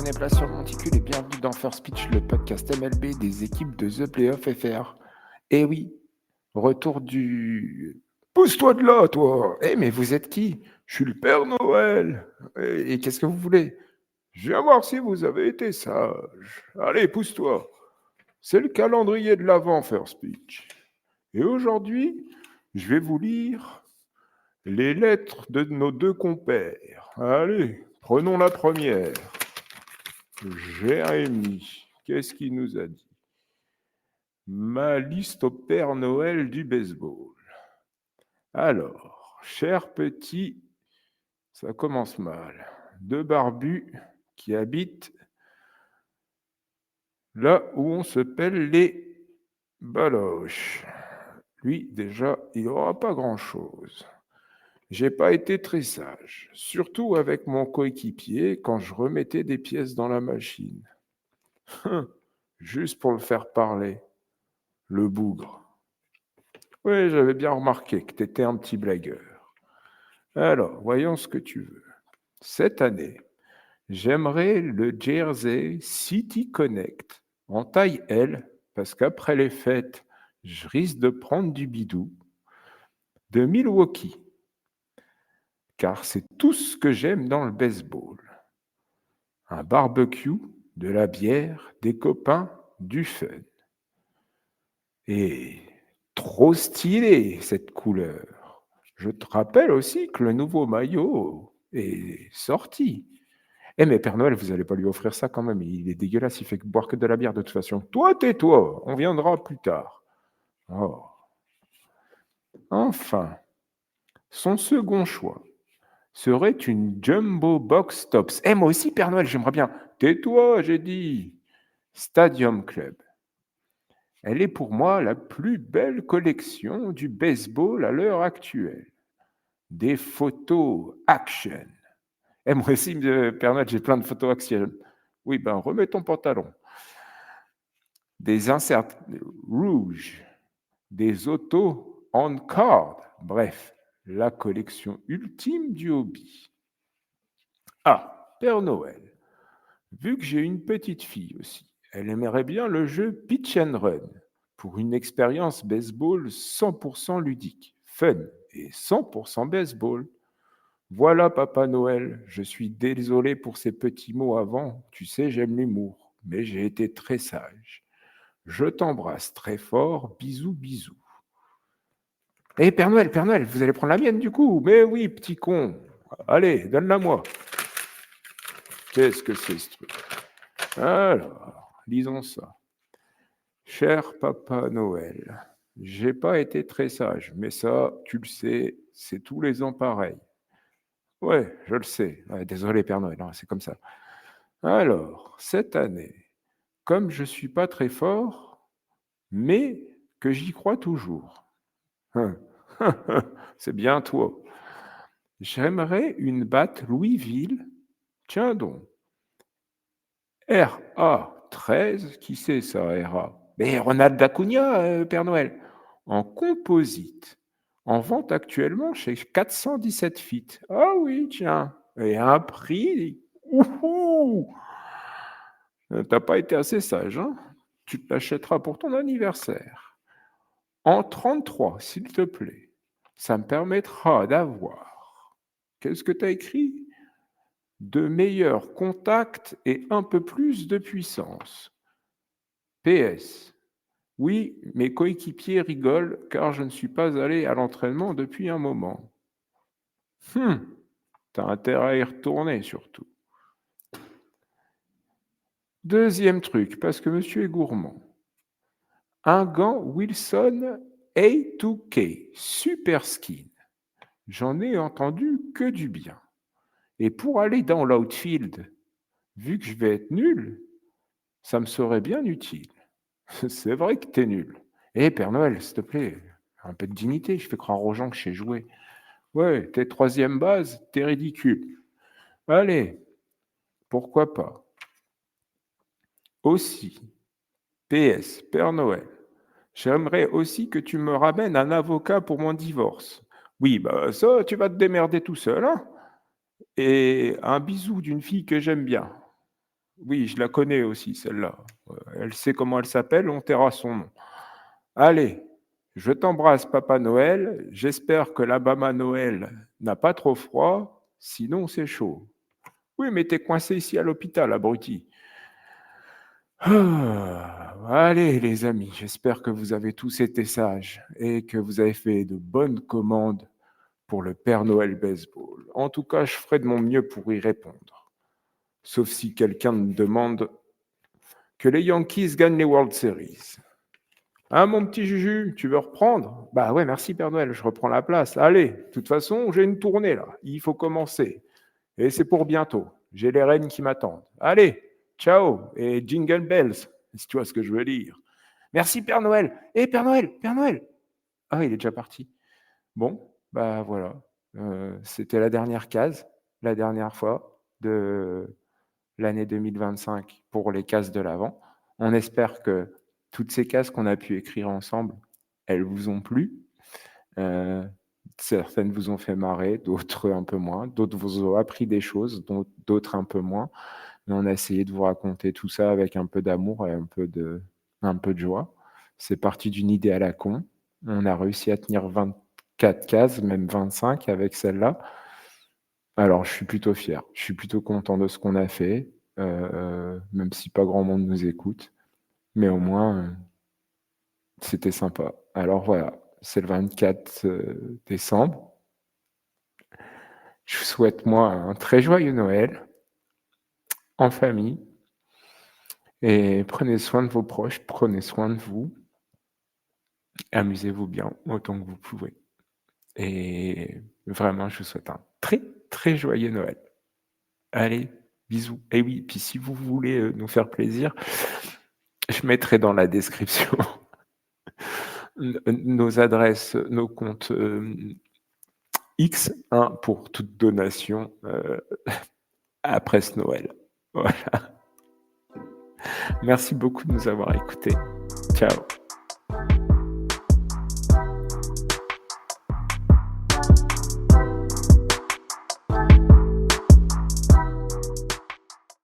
prenez place sur le monticule et bienvenue dans First Pitch, le podcast MLB des équipes de The Playoff FR. Eh oui, retour du... Pousse-toi de là, toi. Mais vous êtes qui? Je suis le Père Noël. Et qu'est-ce que vous voulez? Je viens voir si vous avez été sage. Allez, pousse-toi. C'est le calendrier de l'Avent, First Pitch. Et aujourd'hui, je vais vous lire les lettres de nos deux compères. Allez, prenons la première. Jérémy, qu'est-ce qu'il nous a dit? Ma liste au Père Noël du baseball. Alors, cher petit, ça commence mal. Deux barbus qui habitent là où on se pèle les baloches. Lui, déjà, il n'aura pas grand-chose. J'ai pas été très sage, surtout avec mon coéquipier quand je remettais des pièces dans la machine. Juste pour le faire parler. Le bougre. Oui, j'avais bien remarqué que tu étais un petit blagueur. Alors, voyons ce que tu veux. Cette année, j'aimerais le Jersey City Connect en taille L, parce qu'après les fêtes, je risque de prendre du bidou, de Milwaukee, car c'est tout ce que j'aime dans le baseball. Un barbecue, de la bière, des copains, du fun. Et trop stylé cette couleur. Je te rappelle aussi que le nouveau maillot est sorti. Mais Père Noël, vous n'allez pas lui offrir ça quand même. Il est dégueulasse, il fait boire que de la bière de toute façon. Toi, tais-toi, on viendra plus tard. Oh. Enfin, son second choix serait une Jumbo Box Tops. Moi aussi, Père Noël, j'aimerais bien. Tais-toi, j'ai dit. Stadium Club. Elle est pour moi la plus belle collection du baseball à l'heure actuelle. Des photos action. Moi aussi, Père Noël, j'ai plein de photos action. Oui, remets ton pantalon. Des inserts rouges, des autos on card. Bref, la collection ultime du hobby. Ah, Père Noël, vu que j'ai une petite fille aussi, elle aimerait bien le jeu Pitch and Run pour une expérience baseball 100% ludique, fun et 100% baseball. Voilà, Papa Noël, je suis désolé pour ces petits mots avant. Tu sais, j'aime l'humour, mais j'ai été très sage. Je t'embrasse très fort. Bisous, bisous. Père Noël, vous allez prendre la mienne du coup? Mais oui, petit con. Allez, donne-la moi. Qu'est-ce que c'est ce truc? Alors, lisons ça. Cher Papa Noël, j'ai pas été très sage, mais ça, tu le sais, c'est tous les ans pareil. Ouais, je le sais. Ouais, désolé, Père Noël, c'est comme ça. Alors, cette année, comme je suis pas très fort, mais que j'y crois toujours. C'est bien toi. J'aimerais une batte Louisville. Tiens donc. RA13, qui c'est ça, RA? Mais Ronald Acuna, Père Noël. En composite. En vente actuellement chez 417 feet. Ah oui, tiens. Et un prix. Ouhou! T'as pas été assez sage, hein? Tu te l'achèteras pour ton anniversaire. En 33, s'il te plaît. Ça me permettra d'avoir. Qu'est-ce que tu as écrit? De meilleurs contacts et un peu plus de puissance. PS. Oui, mes coéquipiers rigolent car je ne suis pas allé à l'entraînement depuis un moment. T'as intérêt à y retourner surtout. Deuxième truc, parce que monsieur est gourmand. Un gant Wilson A2K Super Skin. J'en ai entendu que du bien. Et pour aller dans l'outfield, vu que je vais être nul, ça me serait bien utile. C'est vrai que t'es nul. Père Noël, s'il te plaît, un peu de dignité, je fais croire aux gens que je sais jouer. Ouais, t'es troisième base, t'es ridicule. Allez, pourquoi pas. Aussi, PS, Père Noël, j'aimerais aussi que tu me ramènes un avocat pour mon divorce. Oui, ça, tu vas te démerder tout seul, hein? Et un bisou d'une fille que j'aime bien. Oui, je la connais aussi celle-là. Elle sait comment elle s'appelle, on taira son nom. Allez, je t'embrasse Papa Noël, j'espère que l'Alabama Noël n'a pas trop froid, sinon c'est chaud. Oui, mais tu es coincé ici à l'hôpital, abruti. Allez les amis, j'espère que vous avez tous été sages et que vous avez fait de bonnes commandes pour le Père Noël baseball. En tout cas, je ferai de mon mieux pour y répondre. Sauf si quelqu'un me demande que les Yankees gagnent les World Series. Hein, mon petit Juju, tu veux reprendre? Bah ouais, merci Père Noël, je reprends la place. Allez, de toute façon, j'ai une tournée là, il faut commencer. Et c'est pour bientôt. J'ai les reines qui m'attendent. Allez, ciao et jingle bells, si tu vois ce que je veux dire. Merci Père Noël. Eh Père Noël, Père Noël. Ah, il est déjà parti. Bon, bah voilà. C'était la dernière case, la dernière fois de l'année 2025 pour les cases de l'avant. On espère que toutes ces cases qu'on a pu écrire ensemble, elles vous ont plu. Certaines vous ont fait marrer, d'autres un peu moins, d'autres vous ont appris des choses, d'autres un peu moins. Mais on a essayé de vous raconter tout ça avec un peu d'amour et un peu de joie. C'est parti d'une idée à la con. On a réussi à tenir 24 cases, même 25 avec celle-là. Alors, je suis plutôt fier. Je suis plutôt content de ce qu'on a fait, même si pas grand monde nous écoute. Mais au moins, c'était sympa. Alors voilà, c'est le 24 décembre. Je vous souhaite, moi, un très joyeux Noël en famille. Et prenez soin de vos proches, prenez soin de vous. Amusez-vous bien autant que vous pouvez. Et vraiment, je vous souhaite un très, très joyeux Noël. Allez, bisous. Et oui, puis si vous voulez nous faire plaisir, je mettrai dans la description nos adresses, nos comptes X, hein, pour toute donation après ce Noël. Voilà. Merci beaucoup de nous avoir écoutés. Ciao.